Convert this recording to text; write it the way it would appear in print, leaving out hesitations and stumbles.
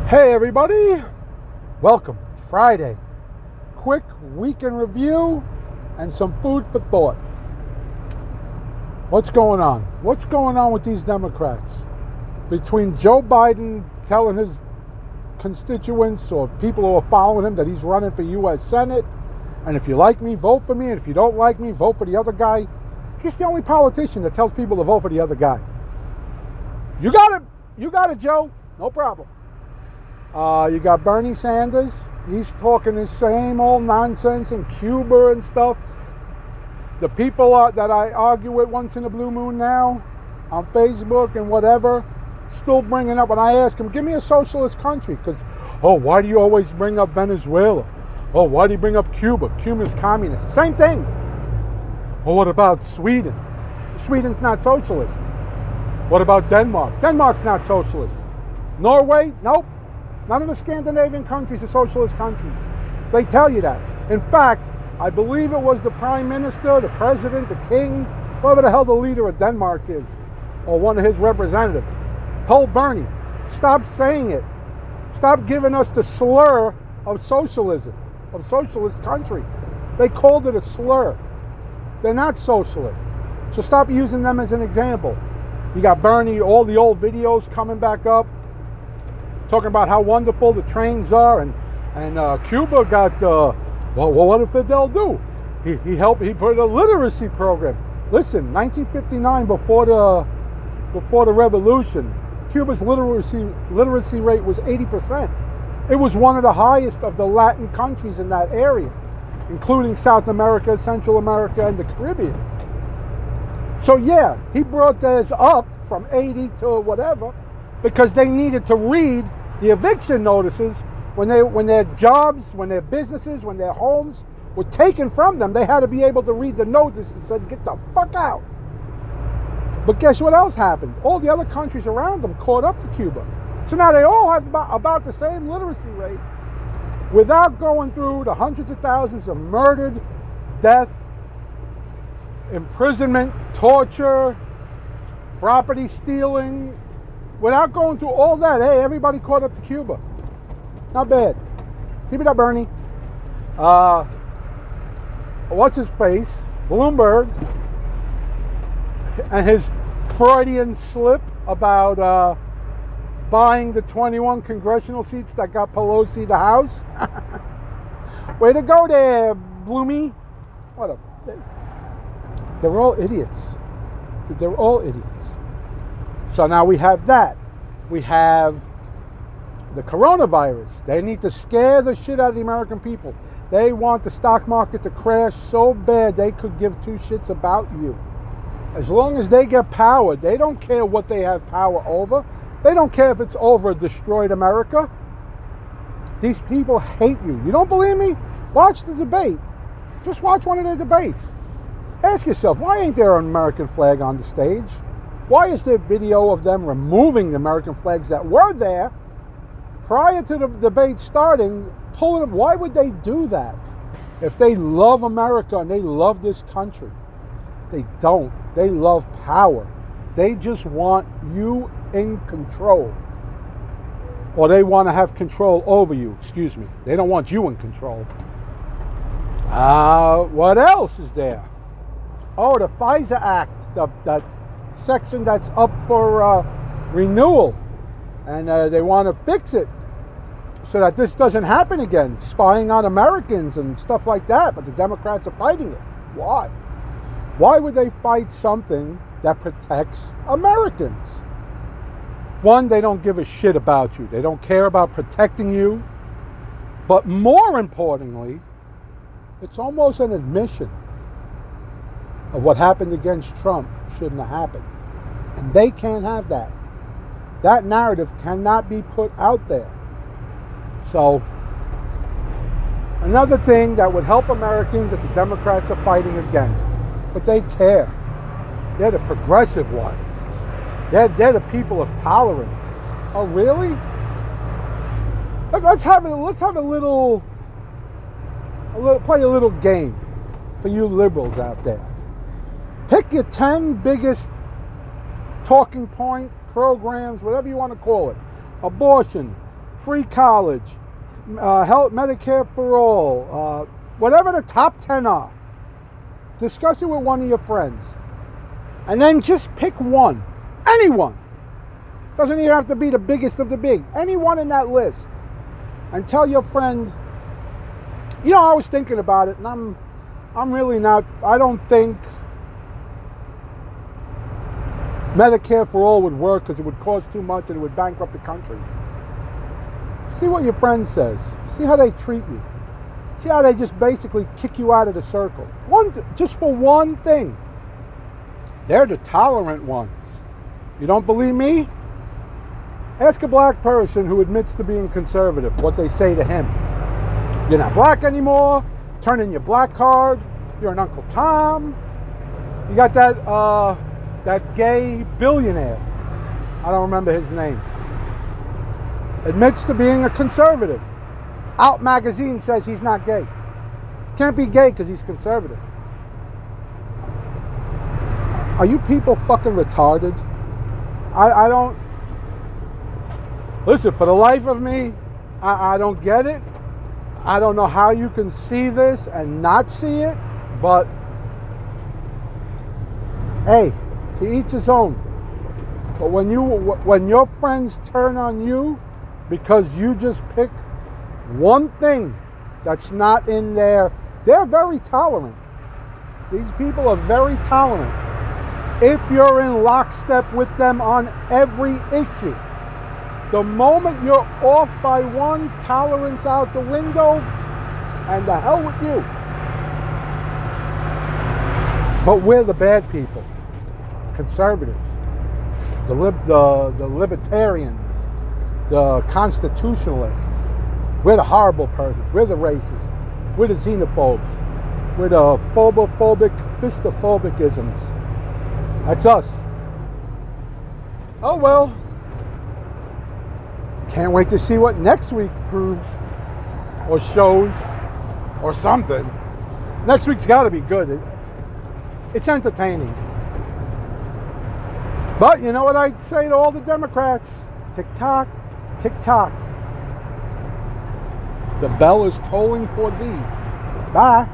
Hey everybody, welcome. Friday. Quick weekend review and some food for thought. What's going on? What's going on with these Democrats? Between Joe Biden telling his constituents or people who are following him that he's running for U.S. Senate, and if you like me, vote for me, and if you don't like me, vote for the other guy. He's the only politician that tells people to vote for the other guy. You got it, Joe. No problem. You got Bernie Sanders. He's talking the same old nonsense in Cuba and stuff. The people that I argue with once in a blue moon now on Facebook and whatever, still bringing up, when I ask him, give me a socialist country, because, why do you always bring up Venezuela? Why do you bring up Cuba? Cuba's communist. Same thing. Well, what about Sweden? Sweden's not socialist. What about Denmark? Denmark's not socialist. Norway? Nope. None of the Scandinavian countries are socialist countries. They tell you that. In fact, I believe it was the Prime Minister, the President, the King, whoever the hell the leader of Denmark is, or one of his representatives, told Bernie, stop saying it. Stop giving us the slur of socialism, of socialist country. They called it a slur. They're not socialists. So stop using them as an example. You got Bernie, all the old videos coming back up, talking about how wonderful the trains are, and Cuba got, what did Fidel do? He put a literacy program. Listen, 1959, before the revolution, Cuba's literacy rate was 80%. It was one of the highest of the Latin countries in that area, including South America, Central America, and the Caribbean. So yeah, he brought theirs up from 80 to whatever, because they needed to read the eviction notices when their jobs, when their businesses, when their homes were taken from them. They had to be able to read the notice that said, get the fuck out. But guess what else happened? All the other countries around them caught up to Cuba. So now they all have about the same literacy rate without going through the hundreds of thousands of murdered, death, imprisonment, torture, property stealing. Without going through all that, hey, everybody caught up to Cuba. Not bad. Keep it up, Bernie. What's his face? Bloomberg and his Freudian slip about buying the 21 congressional seats that got Pelosi the House. Way to go there, Bloomy. They're all idiots. They're all idiots. So now we have that. We have the coronavirus. They need to scare the shit out of the American people. They want the stock market to crash so bad they could give two shits about you. As long as they get power, they don't care what they have power over. They don't care if it's over destroyed America. These people hate you. You don't believe me? Watch the debate. Just watch one of their debates. Ask yourself, why ain't there an American flag on the stage? Why is there video of them removing the American flags that were there prior to the debate starting, pulling them? Why would they do that? If they love America and they love this country, they don't. They love power. They just want you in control. Or they want to have control over you, excuse me. They don't want you in control. What else is there? Oh, the FISA Act, that section that's up for renewal, and they want to fix it so that this doesn't happen again, spying on Americans and stuff like that. But the Democrats are fighting it. Why? Why would they fight something that protects Americans? One, they don't give a shit about you. They don't care about protecting you. But more importantly, it's almost an admission of what happened against Trump shouldn't have happened. And they can't have that. That narrative cannot be put out there. So, another thing that would help Americans that the Democrats are fighting against, but they care. They're the progressive ones. They're the people of tolerance. Oh, really? Let's have a little play a little game for you liberals out there. Pick your 10 biggest talking point programs, whatever you want to call it. Abortion, free college, health, Medicare for all, whatever the top 10 are. Discuss it with one of your friends. And then just pick one. Anyone. Doesn't even have to be the biggest of the big. Anyone in that list. And tell your friend, you know, I was thinking about it, and I'm really not, I don't think Medicare for all would work because it would cost too much and it would bankrupt the country. See what your friend says. See how they treat you. See how they just basically kick you out of the circle. Just for one thing. They're the tolerant ones. You don't believe me? Ask a black person who admits to being conservative what they say to him. You're not black anymore. Turn in your black card. You're an Uncle Tom. You got that gay billionaire. I don't remember his name. Admits to being a conservative. Out magazine says he's not gay. Can't be gay because he's conservative. Are you people fucking retarded? I don't... Listen, for the life of me, I don't get it. I don't know how you can see this and not see it, but hey, to each his own. But when your friends turn on you because you just pick one thing that's not in there, they're very tolerant. These people are very tolerant. If you're in lockstep with them on every issue, the moment you're off by one, tolerance out the window, and the hell with you. But we're the bad people. Conservatives, the libertarians, the constitutionalists. We're the horrible persons. We're the racists. We're the xenophobes. We're the phobophobic, fistophobic-isms. That's us. Oh well. Can't wait to see what next week proves or shows or something. Next week's got to be good. It's entertaining. But you know what I'd say to all the Democrats? Tick-tock, tick-tock. The bell is tolling for thee. Bye.